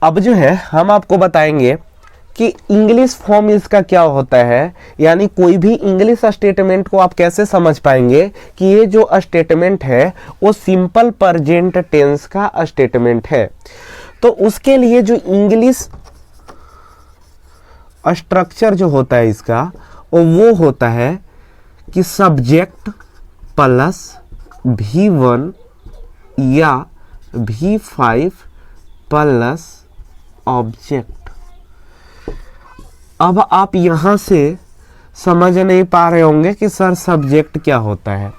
अब जो है हम आपको बताएंगे कि इंग्लिश फॉर्म इसका क्या होता है, यानी कोई भी इंग्लिश स्टेटमेंट को आप कैसे समझ पाएंगे कि ये जो स्टेटमेंट है वो सिंपल प्रेजेंट टेंस का स्टेटमेंट है। तो उसके लिए जो इंग्लिश स्ट्रक्चर जो होता है इसका वो होता है कि सब्जेक्ट प्लस V1 या V5 प्लस ऑब्जेक्ट। अब आप यहां से समझ नहीं पा रहे होंगे कि सर सब्जेक्ट क्या होता है,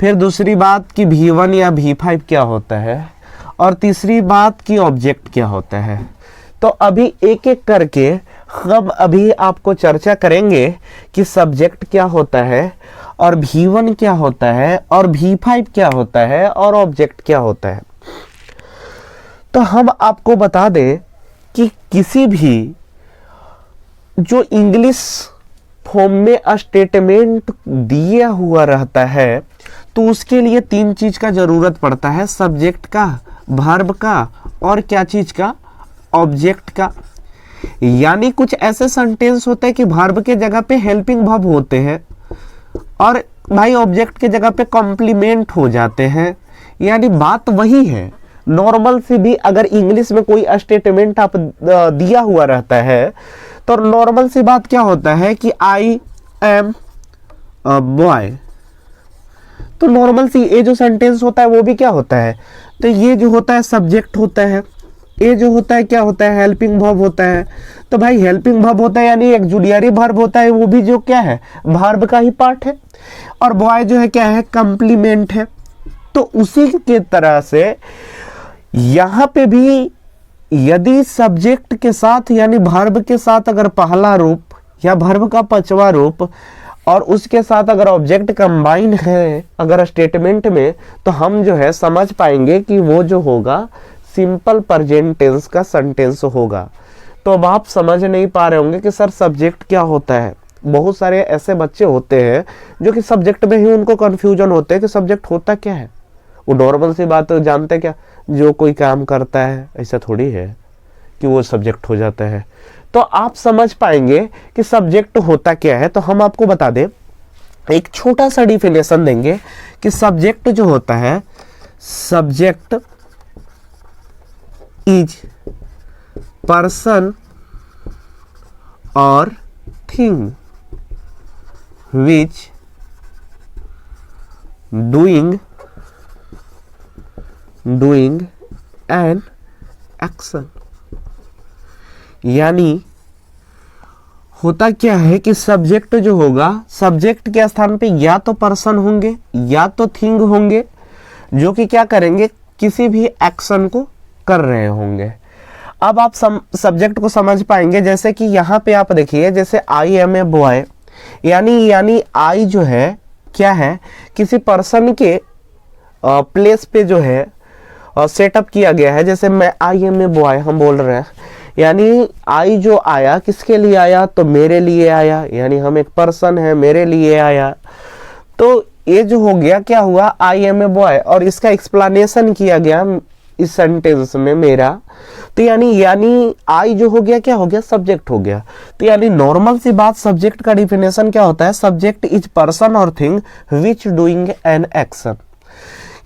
फिर दूसरी बात कि V1 या V5 क्या होता है, और तीसरी बात कि ऑब्जेक्ट क्या होता है। तो अभी एक एक करके हम अभी आपको चर्चा करेंगे कि सब्जेक्ट क्या होता है और V1 क्या होता है और V5 क्या होता है और ऑब्जेक्ट क्या होता है। तो हम आपको बता दें कि किसी भी जो इंग्लिश फॉर्म में स्टेटमेंट दिया हुआ रहता है तो उसके लिए तीन चीज का जरूरत पड़ता है, सब्जेक्ट का, वर्ब का और क्या चीज का, ऑब्जेक्ट का। यानी कुछ ऐसे सेंटेंस होते हैं कि वर्ब के जगह पे हेल्पिंग वर्ब होते हैं और भाई ऑब्जेक्ट के जगह पे कॉम्प्लीमेंट हो जाते हैं। यानी बात वही है, नॉर्मल से भी अगर इंग्लिश में कोई स्टेटमेंट आप दिया हुआ रहता है तो नॉर्मल सी बात क्या होता है कि आई एम अ बॉय। तो नॉर्मल सी ये जो सेंटेंस होता है वो भी क्या होता है, तो ये जो होता है सब्जेक्ट होता है, ये जो होता है क्या होता है, हेल्पिंग वर्ब होता है। तो भाई हेल्पिंग वर्ब होता है यानी एक ऑक्सिलरी वर्ब होता है, वो भी जो क्या है वर्ब का ही पार्ट है, और बॉय जो है क्या है, कंप्लीमेंट है। तो उसी के तरह से यहां पे भी यदि सब्जेक्ट के साथ यानी वर्ब के साथ अगर पहला रूप या वर्ब का पांचवा रूप और उसके साथ अगर ऑब्जेक्ट कंबाइन है अगर स्टेटमेंट में, तो हम जो है समझ पाएंगे कि वो जो होगा सिंपल प्रेजेंट टेंस का सेंटेंस होगा। तो अब आप समझ नहीं पा रहे होंगे कि सर सब्जेक्ट क्या होता है। बहुत सारे ऐसे बच्चे होते हैं जो कि सब्जेक्ट में ही उनको कंफ्यूजन होते हैं कि सब्जेक्ट होता क्या है। वो नॉर्मल सी बात जानते क्या, जो कोई काम करता है ऐसा थोड़ी है कि वो सब्जेक्ट हो जाता है। तो आप समझ पाएंगे कि सब्जेक्ट होता क्या है। तो हम आपको बता दें, एक छोटा सा डिफिनेशन देंगे कि सब्जेक्ट जो होता है, सब्जेक्ट इज पर्सन और thing which doing an action. यानी होता क्या है कि सब्जेक्ट जो होगा, सब्जेक्ट के स्थान पे या तो पर्सन होंगे या तो थिंग होंगे जो कि क्या करेंगे, किसी भी एक्शन को कर रहे होंगे। अब आप सब्जेक्ट को समझ पाएंगे, जैसे कि यहाँ पे आप देखिए, जैसे आई एम ए बॉय, यानी आई जो है क्या है, किसी पर्सन के प्लेस पे जो है सेटअप किया गया है। जैसे मैं आई एम ए बॉय हम बोल रहे हैं, यानी आई जो आया किसके लिए आया, तो मेरे लिए आया, यानी हम एक पर्सन है, मेरे लिए आया। तो ये जो हो गया क्या हुआ, आई एम ए बॉय, और इसका एक्सप्लेनेशन किया गया इस सेंटेंस में मेरा। तो यानी आई जो हो गया क्या हो गया, सब्जेक्ट हो गया। तो यानी नॉर्मल सी बात, सब्जेक्ट का डिफिनेशन क्या होता है, सब्जेक्ट इज पर्सन और thing which doing an action.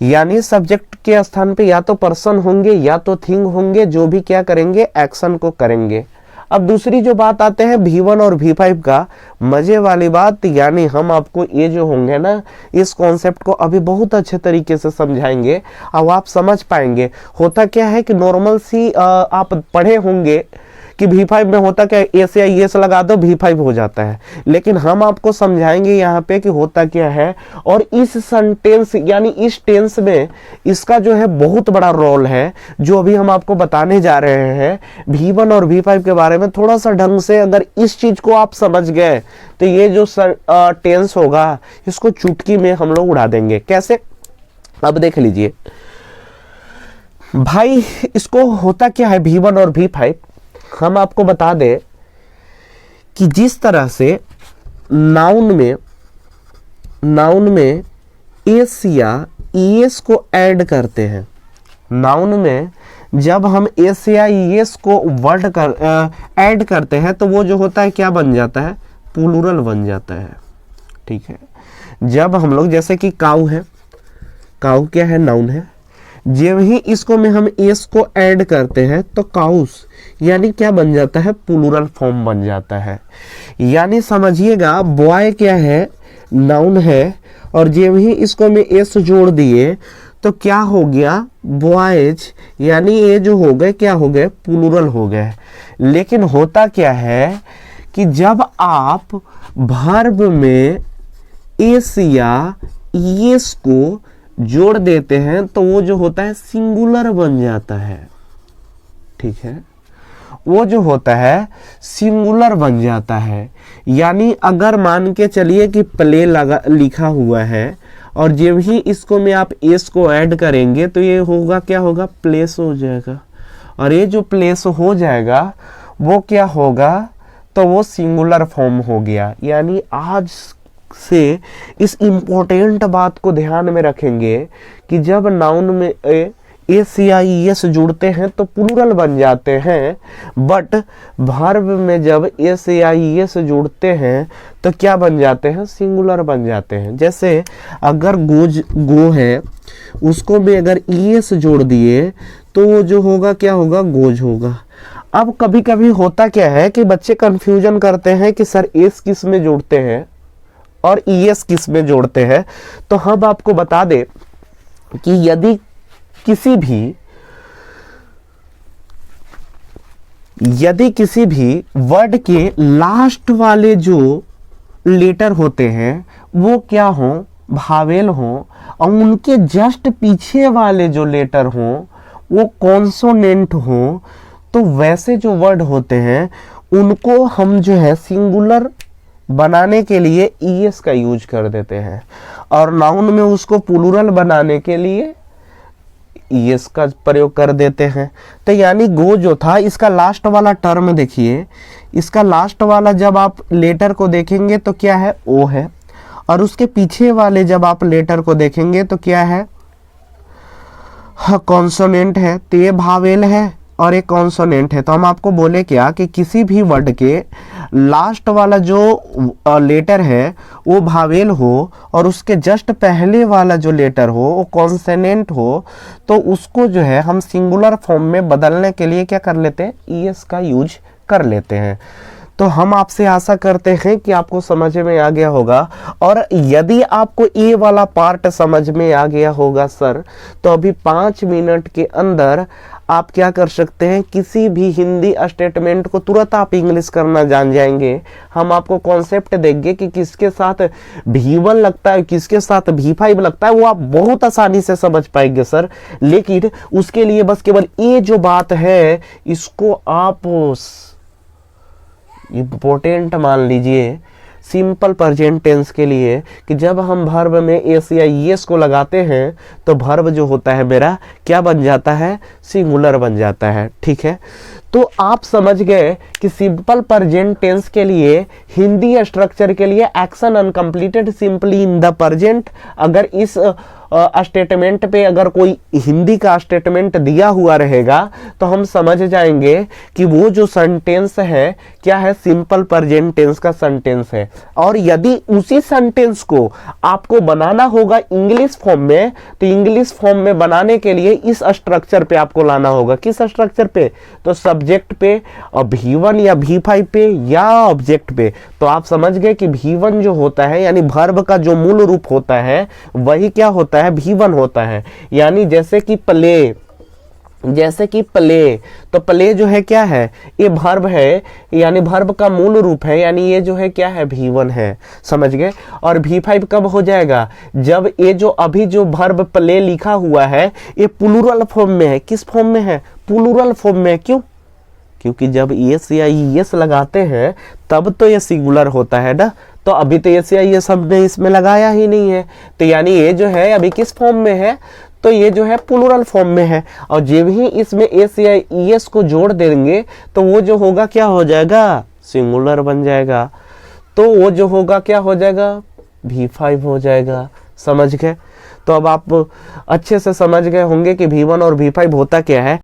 यानी सब्जेक्ट के स्थान पे या तो पर्सन होंगे या तो थिंग होंगे जो भी क्या करेंगे, एक्शन को करेंगे। अब दूसरी जो बात आते हैं V1 और V5 का, मजे वाली बात, यानी हम आपको ये जो होंगे ना, इस कॉन्सेप्ट को अभी बहुत अच्छे तरीके से समझाएंगे। अब आप समझ पाएंगे होता क्या है कि नॉर्मल सी आप पढ़े होंगे कि V5 में होता क्या है, एस या एस लगा दो V5 हो जाता है, लेकिन हम आपको समझाएंगे यहाँ पे कि होता क्या है। और इस सेंटेंस यानी इस टेंस में इसका जो है बहुत बड़ा रोल है, जो अभी हम आपको बताने जा रहे हैं V1 और V5 के बारे में। थोड़ा सा ढंग से अगर इस चीज को आप समझ गए तो ये जो टेंस होगा इसको चुटकी में हम लोग उड़ा देंगे। कैसे, अब देख लीजिए भाई, इसको होता क्या है V1 और V5, हम आपको बता दें कि जिस तरह से नाउन में एस या ईएस को ऐड करते हैं, नाउन में जब हम एस या एस को वर्ड कर ऐड करते हैं तो वो जो होता है क्या बन जाता है, प्लूरल बन जाता है। ठीक है, जब हम लोग जैसे कि काऊ है, काऊ क्या है, नाउन है, जब ही इसको में हम एस को ऐड करते हैं तो काउस यानी क्या बन जाता है, प्लूरल फॉर्म बन जाता है। यानी समझिएगा बॉय क्या है, नाउन है, और जब ही इसको में एस जोड़ दिए तो क्या हो गया, बॉयज, यानी ये जो हो गए क्या हो गए, प्लूरल हो गए। लेकिन होता क्या है कि जब आप वर्ब में एस या एस को जोड़ देते हैं तो वो जो होता है सिंगुलर बन जाता है। ठीक है, वो जो होता है सिंगुलर बन जाता है। यानी अगर मान के चलिए कि प्ले लगा लिखा हुआ है और जब ही इसको में आप एस को ऐड करेंगे तो ये होगा क्या होगा, प्लेस हो जाएगा, और ये जो प्लेस हो जाएगा वो क्या होगा, तो वो सिंगुलर फॉर्म हो गया। यानी आज से इस इम्पोर्टेंट बात को ध्यान में रखेंगे कि जब नाउन में एस या एस जुड़ते हैं तो प्लूरल बन जाते हैं, बट वर्ब में जब एस या एस जुड़ते हैं तो क्या बन जाते हैं, सिंगुलर बन जाते हैं। जैसे अगर गोज, गो है, उसको भी अगर एस जोड़ दिए तो वो जो होगा क्या होगा, गोज होगा। अब कभी कभी होता क्या है कि बच्चे कंफ्यूजन करते हैं कि सर एस किस में जोड़ते हैं और ईएस किस में जोड़ते हैं। तो हम आपको बता दें कि यदि किसी भी वर्ड के लास्ट वाले जो लेटर होते हैं वो क्या हो, भावेल हो, और उनके जस्ट पीछे वाले जो लेटर हो वो कॉन्सोनेंट हो, तो वैसे जो वर्ड होते हैं उनको हम जो है सिंगुलर बनाने के लिए ईएस का यूज कर देते हैं, और नाउन में उसको प्लूरल बनाने के लिए ईएस का प्रयोग कर देते हैं। तो यानी गो जो था, इसका लास्ट वाला टर्म देखिए, इसका लास्ट वाला जब आप लेटर को देखेंगे तो क्या है, ओ है, और उसके पीछे वाले जब आप लेटर को देखेंगे तो क्या है, कॉन्सोनेंट है। तो ये भावेल है और एक कॉन्सोनेंट है। तो हम आपको बोले क्या कि किसी भी वर्ड के लास्ट वाला जो लेटर है वो भावेल हो और उसके जस्ट पहले वाला जो लेटर हो वो कॉन्सोनेंट हो, तो उसको जो है हम सिंगुलर फॉर्म में बदलने के लिए क्या कर लेते हैं, ईएस का यूज कर लेते हैं। तो हम आपसे आशा करते हैं कि आपको समझ में आ गया होगा, और यदि आपको ये वाला पार्ट समझ में आ गया होगा सर, तो अभी 5 मिनट के अंदर आप क्या कर सकते हैं, किसी भी हिंदी स्टेटमेंट को तुरंत आप इंग्लिश करना जान जाएंगे। हम आपको कॉन्सेप्ट देंगे कि किसके साथ V1 लगता है, किसके साथ V5 लगता है, वो आप बहुत आसानी से समझ पाएंगे सर। लेकिन उसके लिए बस केवल ये जो बात है इसको आप इम्पोर्टेंट मान लीजिए सिंपल प्रेजेंट टेंस के लिए, कि जब हम वर्ब में एस या एस को लगाते हैं तो वर्ब जो होता है मेरा क्या बन जाता है, सिंगुलर बन जाता है। ठीक है, तो आप समझ गए कि सिंपल प्रेजेंट टेंस के लिए हिंदी स्ट्रक्चर के लिए action uncompleted simply in the present, अगर इस स्टेटमेंट पे अगर कोई हिंदी का स्टेटमेंट दिया हुआ रहेगा तो हम समझ जाएंगे कि वो जो सेंटेंस है क्या है, सिंपल प्रेजेंट टेंस का सेंटेंस है। और यदि उसी सेंटेंस को आपको बनाना होगा इंग्लिश फॉर्म में, तो इंग्लिश फॉर्म में बनाने के लिए इस स्ट्रक्चर पे आपको लाना होगा। किस स्ट्रक्चर पे, तो सब्जेक्ट पे, और V1 या V5 पे या ऑब्जेक्ट पे। तो आप समझ गए कि V1 जो होता है यानी वर्ब का जो मूल रूप होता है वही क्या होता है, V1 होता है। यानी जैसे कि प्ले, तो प्ले जो है क्या है, ये वर्ब है, यानी वर्ब का मूल रूप है, यानी ये जो है क्या है, V1 है। समझ गए। और V5 कब हो जाएगा, जब ये जो अभी जो वर्ब प्ले लिखा हुआ है ये प्लूरल फॉर्म में है। किस फॉर्म में है, प्लूरल फॉर्म में। क्यों, क्योंकि जब एस या ईएस लगाते हैं तब तो ये सिंगुलर होता है ना, तो अभी तो एस या ईएस हमने इसमें लगाया ही नहीं है, तो यानी ये जो है अभी किस फॉर्म में है, तो ये जो है प्लूरल फॉर्म में है। और जब ही इसमें एस या ईएस को जोड़ देंगे तो वो जो होगा क्या हो जाएगा, सिंगुलर बन जाएगा। तो वो जो होगा क्या हो जाएगा, V5 हो जाएगा। समझ गए। तो अब आप अच्छे से समझ गए होंगे कि V1 और V5 होता क्या है।